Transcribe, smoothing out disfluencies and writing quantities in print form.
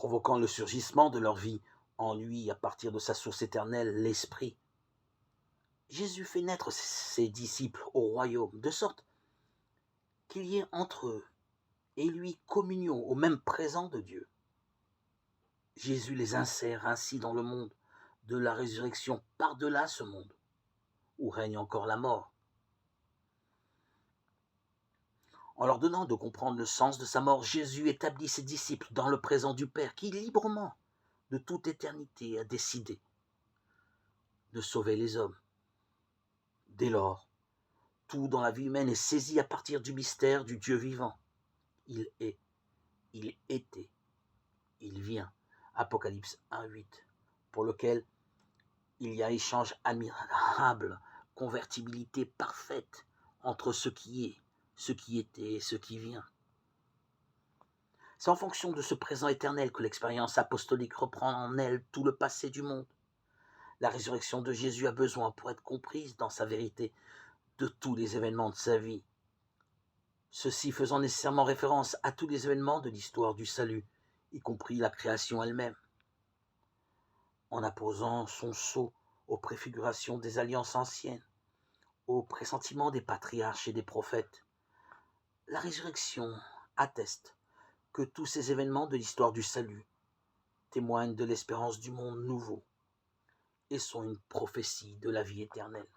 provoquant le surgissement de leur vie en lui à partir de sa source éternelle, l'Esprit. Jésus fait naître ses disciples au royaume, de sorte qu'il y ait entre eux et lui communion au même présent de Dieu. Jésus les insère ainsi dans le monde de la résurrection par-delà ce monde, où règne encore la mort. En leur donnant de comprendre le sens de sa mort, Jésus établit ses disciples dans le présent du Père, qui librement, de toute éternité, a décidé de sauver les hommes. Dès lors, tout dans la vie humaine est saisi à partir du mystère du Dieu vivant. Il est, il était, il vient. Apocalypse 1:8, pour lequel il y a échange admirable, convertibilité parfaite entre ce qui est, ce qui était et ce qui vient. C'est en fonction de ce présent éternel que l'expérience apostolique reprend en elle tout le passé du monde. La résurrection de Jésus a besoin, pour être comprise dans sa vérité, de tous les événements de sa vie. Ceci faisant nécessairement référence à tous les événements de l'histoire du salut, y compris la création elle-même. En apposant son sceau aux préfigurations des alliances anciennes, aux pressentiments des patriarches et des prophètes, la résurrection atteste que tous ces événements de l'histoire du salut témoignent de l'espérance du monde nouveau et sont une prophétie de la vie éternelle.